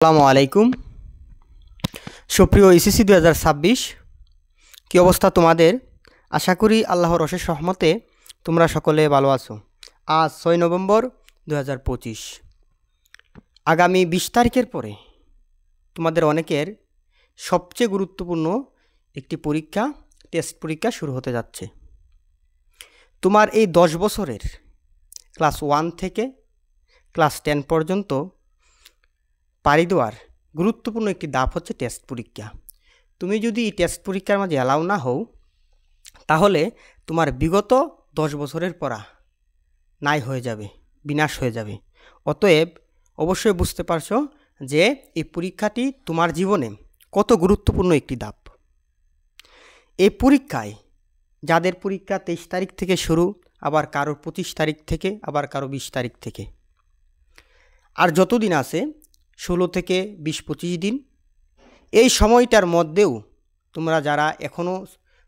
আসসালামু আলাইকুম। সুপ্রিয় এসএসসি 2026 কি অবস্থা তোমাদের? আশা করি আল্লাহর অশেষ রহমতে তোমরা সকলে ভালো আছো। আজ 6 নভেম্বর 2025। আগামী 20 তারিখের পরে তোমাদের অনেকের সবচেয়ে গুরুত্বপূর্ণ একটি পরীক্ষা, টেস্ট পরীক্ষা শুরু হতে যাচ্ছে। তোমার এই 10 বছরের ক্লাস 1 থেকে ক্লাস 10 পর্যন্ত পাড়ি দেওয়ার গুরুত্বপূর্ণ একটি ধাপ হচ্ছে টেস্ট পরীক্ষা। তুমি যদি এই টেস্ট পরীক্ষার মাঝে অ্যালাউ না হও, তাহলে তোমার বিগত 10 বছরের পড়া নাই হয়ে যাবে, বিনাশ হয়ে যাবে। অতএব অবশ্যই বুঝতে পারছো যে এই পরীক্ষাটি তোমার জীবনে কত গুরুত্বপূর্ণ একটি ধাপ। এই পরীক্ষায় যাদের পরীক্ষা 23 তারিখ থেকে শুরু, আবার কারোর 25 তারিখ থেকে, আবার কারো 20 তারিখ থেকে, আর যতদিন আছে 16 থেকে 20-25 দিন, এই সময়টার মধ্যেও তোমরা যারা এখনও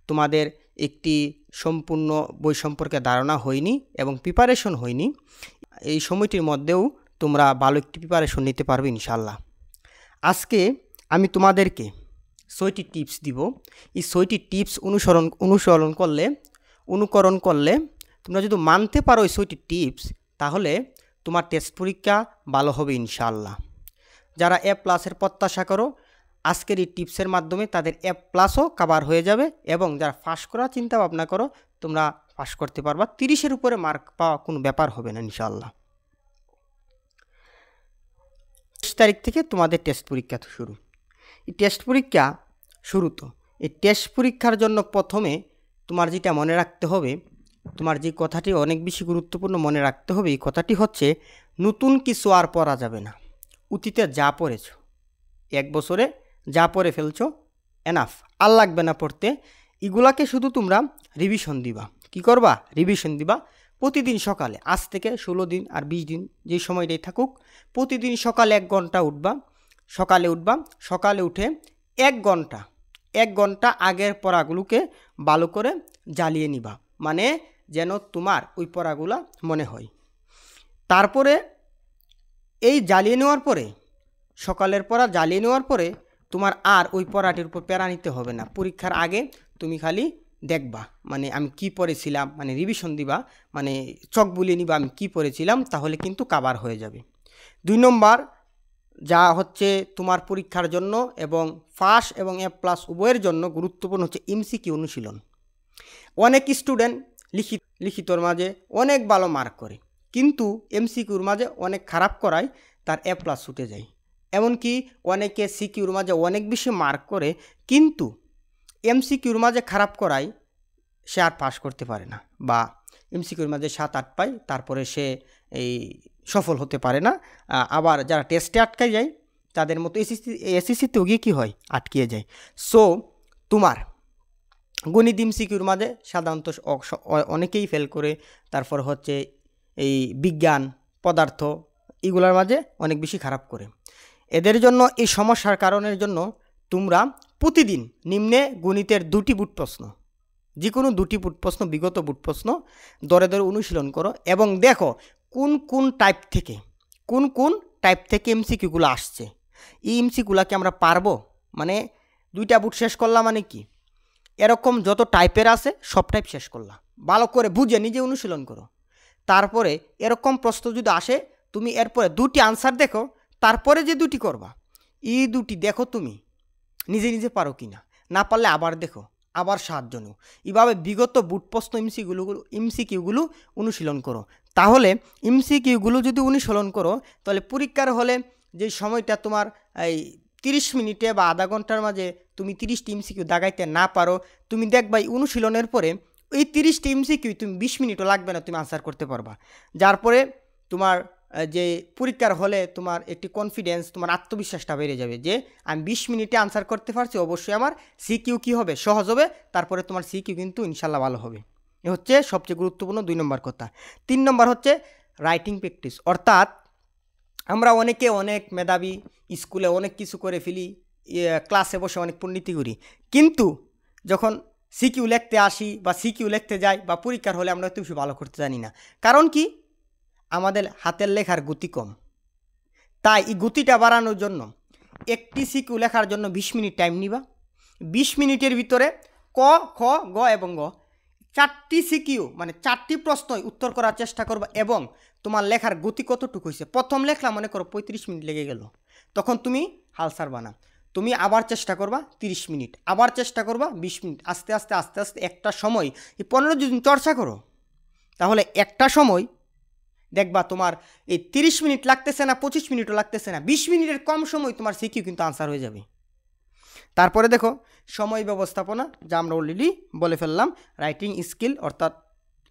তোমাদের একটি সম্পূর্ণ বই সম্পর্কে ধারণা হয়নি এবং প্রিপারেশন হয়নি, এই সময়টির মধ্যেও তোমরা ভালো একটি প্রিপারেশন নিতে পারবে ইনশাল্লাহ। আজকে আমি তোমাদেরকে 6টি টিপস দিব। এই 6টি টিপস অনুকরণ করলে তোমরা যদি মানতে পারো এই 6টি টিপস, তাহলে তোমার টেস্ট পরীক্ষা ভালো হবে ইনশাল্লাহ। যারা A+-এর প্রত্যাশা করো, আজকের এই টিপসের মাধ্যমে তাদের A+ও কভার হয়ে যাবে, এবং যারা পাস করার চিন্তা ভাবনা করো, তোমরা পাস করতে পারবা। 30-এর উপরে মার্ক পাওয়া কোনো ব্যাপার হবে না ইনশাল্লাহ। 20 তারিখ থেকে তোমাদের টেস্ট পরীক্ষা শুরু। এই টেস্ট পরীক্ষা শুরু তো এই টেস্ট পরীক্ষার জন্য প্রথমে তোমার যেটা মনে রাখতে হবে, তোমার যে কথাটি অনেক বেশি গুরুত্বপূর্ণ মনে রাখতে হবে, এই কথাটি হচ্ছে নতুন কিছু আর পড়া যাবে না। অতীতে যা পড়েছো, 1 বছরে যা পড়ে ফেলছো, এনাফ, আর লাগবে না পড়তে। এগুলাকে শুধু তোমরা রিভিশন দিবা। কি করবা? রিভিশন দিবা প্রতিদিন সকালে। আজ থেকে 16 দিন আর 20 দিন যে সময়টাই থাকুক, প্রতিদিন সকালে 1 ঘন্টা উঠবা। সকালে উঠে 1 ঘন্টা আগের পড়াগুলোকে ভালো করে জ্বালিয়ে নিবা, মানে যেন তোমার ওই পড়াগুলা মনে হয়। তারপরে এই জ্বালিয়ে নেওয়ার পরে, সকালের পড়া জ্বালিয়ে নেওয়ার পরে তোমার আর ওই পড়াটির উপর প্যারা নিতে হবে না। পরীক্ষার আগে তুমি খালি দেখবা, মানে আমি কি পড়েছিলাম, মানে রিভিশন দিবা, মানে চক বুলিয়ে নিবা আমি কি পড়েছিলাম, তাহলে কিন্তু কভার হয়ে যাবে। 2 নম্বর যা হচ্ছে তোমার পরীক্ষার জন্য এবং পাস এবং A+ উভয়ের জন্য গুরুত্বপূর্ণ হচ্ছে MCQ অনুশীলন। অনেক স্টুডেন্ট লিখিতর মাঝে অনেক ভালো মার্ক করে, কিন্তু MCQর মাঝে অনেক খারাপ করায় তার A+ ছুটে যায়। এমনকি অনেকে CQর মাঝে অনেক বেশি মার্ক করে, কিন্তু MCQর মাঝে খারাপ করায় সে আর পাস করতে পারে না, বা MCQর মাঝে 7-8 পায়, তারপরে সে এই সফল হতে পারে না। আবার যারা টেস্টে আটকে যায়, তাদের মতো এসএসসিতেও গিয়ে কী হয়, আটকিয়ে যায়। সো তোমার গণিত MCQর মাঝে সাধারণত অনেকেই ফেল করে, তারপর হচ্ছে এই বিজ্ঞান, পদার্থ, এগুলোর মাঝে অনেক বেশি খারাপ করে। এদের জন্য, এই সমস্যার কারণের জন্য তোমরা প্রতিদিন নিম্নে গণিতের 2টি বুট প্রশ্ন, যে কোনো 2টি বুট প্রশ্ন, বিগত বুট প্রশ্ন দরে অনুশীলন করো, এবং দেখো কোন কোন টাইপ থেকে MCQগুলো আসছে। এই MCQগুলোকে আমরা পারবো, মানে 2টা বুট শেষ করলাম মানে কি, এরকম যত টাইপের আছে সব টাইপ শেষ করলাম, ভালো করে বুঝে নিজে অনুশীলন করো। তারপরে এরকম প্রশ্ন যদি আসে, তুমি এরপরে 2টি আনসার দেখো, তারপরে যে 2টি করবা, এই 2টি দেখো তুমি নিজে পারো কি না, না পারলে আবার দেখো, আবার সাহায্য নাও। এইভাবে বিগত বুট প্রশ্ন MCQগুলো অনুশীলন করো। তাহলে MCQগুলো যদি অনুশীলন করো, তাহলে পরীক্ষার হলে যে সময়টা তোমার এই 30 মিনিটে বা আধা ঘন্টার মাঝে তুমি 30টি MCQ দাগাইতে না পারো, তুমি দেখবা এই অনুশীলনের পরে ওই 30টি MCQ তুমি 20 মিনিটও লাগবে না, তুমি আনসার করতে পারবা। যার পরে তোমার যে পরীক্ষার হলে তোমার একটি কনফিডেন্স, তোমার আত্মবিশ্বাসটা বেড়ে যাবে যে আমি 20 মিনিটে আনসার করতে পারছি, অবশ্যই আমার CQ কী হবে, সহজ হবে, তারপরে তোমার CQ কিন্তু ইনশাল্লাহ ভালো হবে। এ হচ্ছে সবচেয়ে গুরুত্বপূর্ণ 2 নম্বর কথা। 3 নম্বর হচ্ছে রাইটিং প্র্যাকটিস। অর্থাৎ আমরা অনেকে অনেক মেধাবী, স্কুলে অনেক কিছু করে ফেলি, ক্লাসে বসে অনেক পণ্ডিতি করি, কিন্তু যখন CQ লিখতে আসি বা CQ লিখতে যাই বা পরীক্ষার হলে আমরা একটু বেশি ভালো করতে জানি না। কারণ কি? আমাদের হাতের লেখার গতি কম। তাই এই গতিটা বাড়ানোর জন্য একটি সিকিউ লেখার জন্য 20 মিনিট টাইম নিবা। 20 মিনিটের ভিতরে ক, খ, গ এবং গ 4টি সিকিউ মানে 4টি প্রশ্ন উত্তর করার চেষ্টা করবা। এবং তোমার লেখার গতি কতটুকু হয়েছে, প্রথম লেখলাম মনে করো 35 মিনিট লেগে গেল, তখন তুমি হাল ছাড়বা না, তুমি আবার চেষ্টা করবা 30 মিনিট, আবার চেষ্টা করবা 20 মিনিট, আস্তে আস্তে আস্তে আস্তে একটা সময় এই 15 দিন চর্চা করো, তাহলে একটা সময় দেখবা তোমার এই 30 মিনিট লাগতেছে না, 25 মিনিটও লাগতেছে না, 20 মিনিটের কম সময় তোমার সিকিউ কিন্তু আনসার হয়ে যাবে। তারপরে দেখো সময় ব্যবস্থাপনা, যা আমরা অলরেডি বলে ফেললাম, রাইটিং স্কিল অর্থাৎ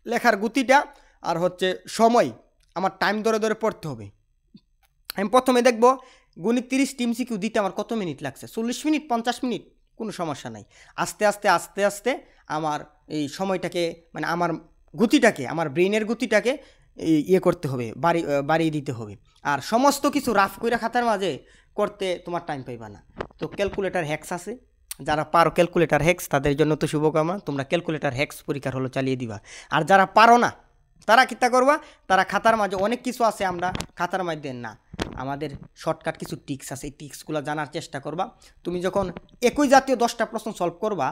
লেখার গতিটা, আর হচ্ছে সময়, আমার টাইম ধরে ধরে পড়তে হবে। আমি প্রথমে দেখব গণিত 30 টিম সিকিউ দিতে আমার কত মিনিট লাগছে, 40 মিনিট, 50 মিনিট, কোনো সমস্যা নাই। আস্তে আস্তে আস্তে আস্তে আমার এই সময়টাকে মানে আমার গতিটাকে, আমার ব্রেনের গতিটাকে ইয়ে করতে হবে, বাড়িয়ে দিতে হবে। আর সমস্ত কিছু রাফ করে খাতার মাঝে করতে তোমার টাইম পাইবা না। তো ক্যালকুলেটর হ্যাক্স আছে, যারা পারো ক্যালকুলেটর হ্যাক্স তাদের জন্য তো শুভকামনা, তোমরা ক্যালকুলেটর হ্যাক্স পরীক্ষার হলো চালিয়ে দিবা। আর যারা পারো না তারা কিতা করবা, তারা খাতার মাঝে অনেক কিছু আছে, আমরা খাতার মাঝে না, আমাদের শর্টকাট কিছু টিক্স আছে, এই টিক্সগুলো জানার চেষ্টা করবা। তুমি যখন একই জাতীয় 10টা প্রশ্ন সলভ করবা,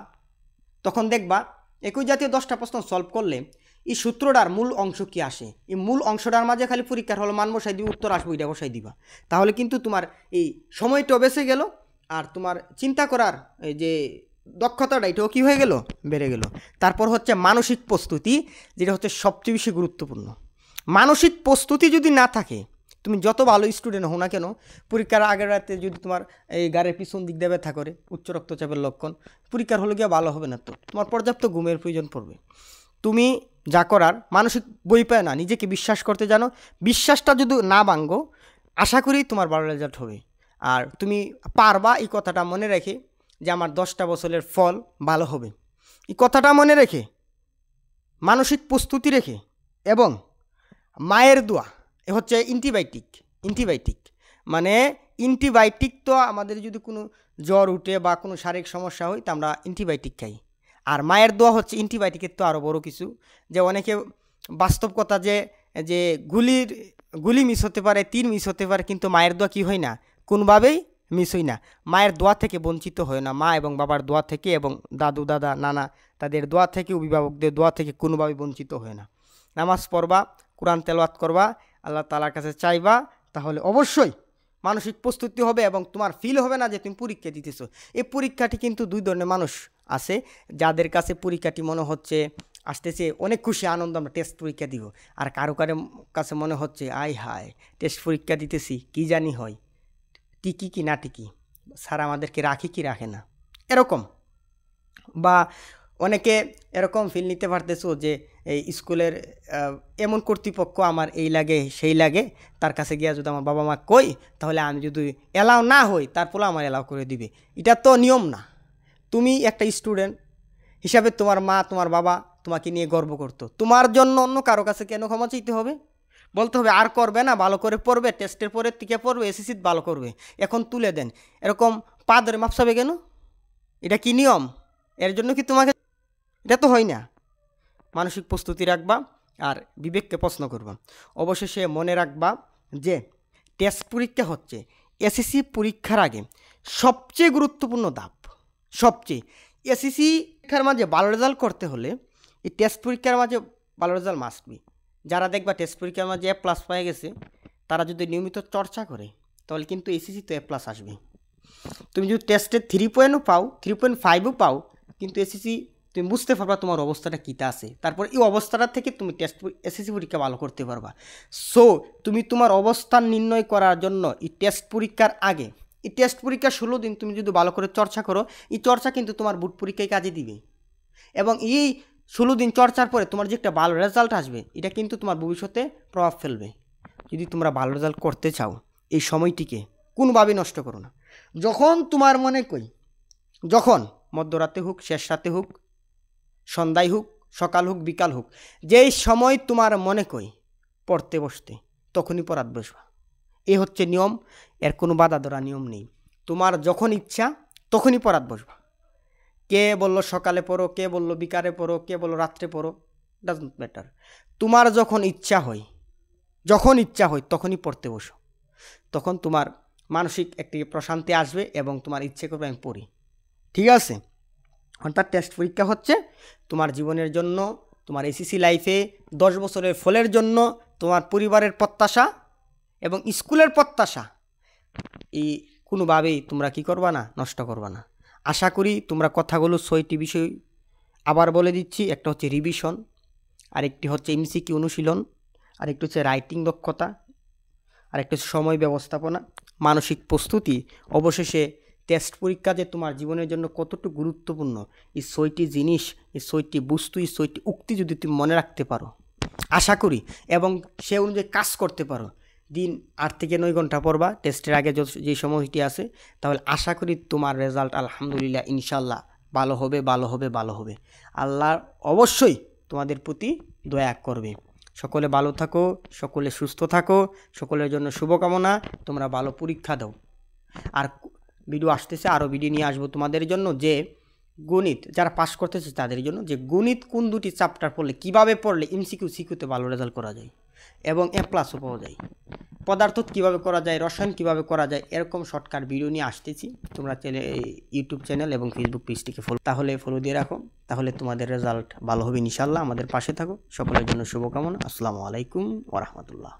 তখন দেখবা একই জাতীয় 10টা প্রশ্ন সলভ করলে এই সূত্রটার মূল অংশ কি আসে, এই মূল অংশটার মাঝে খালি পরীক্ষার হলো মান বসাই দিবা, উত্তর আসবে, ওইটা বসাই দিবা, তাহলে কিন্তু তোমার এই সময়টাও বেঁচে গেল, আর তোমার চিন্তা করার এই যে দক্ষতাটা এটাও কী হয়ে গেল, বেড়ে গেল। তারপর হচ্ছে মানসিক প্রস্তুতি, যেটা হচ্ছে সবচেয়ে বেশি গুরুত্বপূর্ণ। মানসিক প্রস্তুতি যদি না থাকে, তুমি যত ভালো স্টুডেন্ট হও না কেন, পরীক্ষার আগের রাতে যদি তোমার এই গাড়ির পিছন দিক দিয়ে ব্যথা করে, উচ্চ রক্তচাপের লক্ষণ, পরীক্ষার হলে গিয়ে ভালো হবে না। তো তোমার পর্যাপ্ত ঘুমের প্রয়োজন পড়বে। তুমি যা করার মানসিক বই পায় না, নিজেকে বিশ্বাস করতে জানো, বিশ্বাসটা যদি না ভাঙ্গো, আশা করি তোমার ভালো রেজাল্ট হবে। আর তুমি পারবা, এই কথাটা মনে রেখে যে আমার 10টা বছরের ফল ভালো হবে, এই কথাটা মনে রেখে, মানসিক প্রস্তুতি রেখে, এবং মায়ের দোয়া, এ হচ্ছে অ্যান্টিবায়োটিক মানে অ্যান্টিবায়োটিক তো আমাদের যদি কোনো জ্বর উঠে বা কোনো শারীরিক সমস্যা হয় তো আমরা অ্যান্টিবায়োটিক খাই, আর মায়ের দোয়া হচ্ছে অ্যান্টিবায়োটিকের তো আরও বড় কিছু। যে অনেকে বাস্তব কথা যে যে গুলি মিস হতে পারে, তীর মিস হতে পারে, কিন্তু মায়ের দোয়া কী হয় না, কোনোভাবেই মিস হয় না। মায়ের দোয়া থেকে বঞ্চিত হয় না, মা এবং বাবার দোয়া থেকে, এবং দাদু দাদা নানা তাদের দোয়া থেকে, অভিভাবকদের দোয়া থেকে কোনোভাবেই বঞ্চিত হয় না। নামাজ পড়বা, কোরআন তেলাওয়াত করবা, আল্লাহ তাআলার কাছে চাইবা, তাহলে অবশ্যই মানসিক প্রস্তুতি হবে এবং তোমার ফিল হবে না যে তুমি পরীক্ষা দিতেছো। এই পরীক্ষাটি কিন্তু দুই ধরনের মানুষ আছে, যাদের কাছে পরীক্ষাটি মনে হচ্ছে আসতেছে অনেক খুশি আনন্দ, আমরা টেস্ট পরীক্ষা দিব, আর কারো কাছে মনে হচ্ছে আয় হায় টেস্ট পরীক্ষা দিতেছি কি জানি হয়, টিকি কি না টিকি, স্যার আমাদেরকে রাখি কি রাখে না, এরকম। বা অনেকে এরকম ফিল নিতে পারতেছো যে এই স্কুলের এমন কর্তৃপক্ষ আমার এই লাগে সেই লাগে, তার কাছে গিয়া যদি আমার বাবা মা কই, তাহলে আমি যদি অ্যালাউ না হই তারপরে আমার অ্যালাউ করে দিবে। এটা তো নিয়ম না। তুমি একটা স্টুডেন্ট হিসাবে তোমার মা তোমার বাবা তোমাকে নিয়ে গর্ব করতো, তোমার জন্য অন্য কারো কাছে কেন ক্ষমা চাইতে হবে? বলতে হবে আর করবে না, ভালো করে পড়বে, টেস্টের পরে থেকে পড়বে, এসএসসিতে ভালো করবে, এখন তুলে দেন, এরকম পা ধরে মাপসাবে কেন? এটা কি নিয়ম? এর জন্য কি তোমাকে, এটা তো হয় না। মানসিক প্রস্তুতি রাখবা আর বিবেককে প্রশ্ন করবা। অবশেষে মনে রাখবা যে টেস্ট পরীক্ষা হচ্ছে এসএসসি পরীক্ষার আগে সবচেয়ে গুরুত্বপূর্ণ ধাপ। সবচেয়ে এসএসসি পরীক্ষার মাঝে ভালো রেজাল্ট করতে হলে এই টেস্ট পরীক্ষার মাঝে ভালো রেজাল্ট মাস্ট বি। যারা দেখবা টেস্ট পরীক্ষার মাঝে A+ পেয়ে গেছে, তারা যদি নিয়মিত চর্চা করে তাহলে কিন্তু এসএসসি তো A+ আসবে। তুমি যদি টেস্টে 3.0 পাও, 3.5ও পাও, কিন্তু এসএসসি তুমি বুঝতে পারবা তোমার অবস্থাটা কীটা আছে, তারপর এই অবস্থাটা থেকে তুমি এসএসসি পরীক্ষা ভালো করতে পারবা। সো তুমি তোমার অবস্থান নির্ণয় করার জন্য এই টেস্ট পরীক্ষার আগে, এই টেস্ট পরীক্ষার 16 দিন তুমি যদি ভালো করে চর্চা করো, এই চর্চা কিন্তু তোমার বোর্ড পরীক্ষায় কাজে দিবে, এবং এই 16 দিন চর্চার পরে তোমার যে একটা ভালো রেজাল্ট আসবে, এটা কিন্তু তোমার ভবিষ্যতে প্রভাব ফেলবে। যদি তোমরা ভালো রেজাল্ট করতে চাও, এই সময়টিকে কোনোভাবেই নষ্ট করো না। যখন তোমার মনে কই, যখন মধ্যরাতে হোক, শেষ রাতে হোক, সন্ধ্যায় হোক, সকাল হোক, বিকাল হোক, যেই সময় তোমার মনে কই পড়তে বসতে, তখনই পড়াতে বসবা। এ হচ্ছে নিয়ম, এর কোনো বাধা ধরা নিয়ম নেই। তোমার যখন ইচ্ছা তখনই পড়াতে বসবা। কে বললো সকালে পড়ো, কে বললো বিকালে পড়ো, কে বললো রাত্রে পড়ো, ডাজন্ট ম্যাটার। তোমার যখন ইচ্ছা হয় তখনই পড়তে বসো। তখন তোমার মানসিক একটি প্রশান্তি আসবে এবং তোমার ইচ্ছে করবে আমি পড়ি। ঠিক আছে? অর্থাৎ টেস্ট পরীক্ষা হচ্ছে তোমার জীবনের জন্য, তোমার এসএসসি লাইফে 10 বছরের ফলের জন্য, তোমার পরিবারের প্রত্যাশা এবং স্কুলের প্রত্যাশা এই কোনোভাবেই তোমরা কি করবা না, নষ্ট করবা না। আশা করি তোমরা কথাগুলো 6টি বিষয় আবার বলে দিচ্ছি। একটা হচ্ছে রিভিশন, আরেকটি হচ্ছে এমসিকিউ অনুশীলন, আরেকটি হচ্ছে রাইটিং দক্ষতা, আরেকটি হচ্ছে সময় ব্যবস্থাপনা, মানসিক প্রস্তুতি, অবশেষে টেস্ট পরীক্ষা যে তোমার জীবনের জন্য কতটুকু গুরুত্বপূর্ণ, এই 6টি জিনিস, এই 6টি বস্তু, এই 6টি উক্তি যদি তুমি মনে রাখতে পারো, আশা করি, এবং সে অনুযায়ী কাজ করতে পারো, দিন 8 থেকে 9 ঘন্টা পড়বা টেস্টের আগে যে সময়টি আছে, তাহলে আশা করি তোমার রেজাল্ট আলহামদুলিল্লাহ ইনশাল্লাহ ভালো হবে, ভালো হবে, ভালো হবে। আল্লাহ অবশ্যই তোমাদের প্রতি দয়া করবে। সকলে ভালো থাকো, সকলে সুস্থ থাকো, সকলের জন্য শুভকামনা। তোমরা ভালো পরীক্ষা দাও। আর ভিডিও আসতেছে, আরও ভিডিও নিয়ে আসবো তোমাদের জন্য, যে গণিত যারা পাস করতেছে তাদের জন্য, যে গণিত কোন দুটি চ্যাপ্টার পড়লে, কীভাবে পড়লে এমসিকিউ সিকিউতে ভালো রেজাল্ট করা যায় এবং A+ পাওয়া যায়, পদার্থ কীভাবে করা যায়, রসায়ন কীভাবে করা যায়, এরকম শর্টকাট ভিডিও নিয়ে আসতেছি। তোমরা ইউটিউব চ্যানেল এবং ফেসবুক পেজটিকে ফলো দিয়ে রাখো, তাহলে তোমাদের রেজাল্ট ভালো হবে ইনশাল্লাহ। আমাদের পাশে থাকো। সকলের জন্য শুভকামনা। আসসালামু আলাইকুম ওয়া রাহমাতুল্লাহ।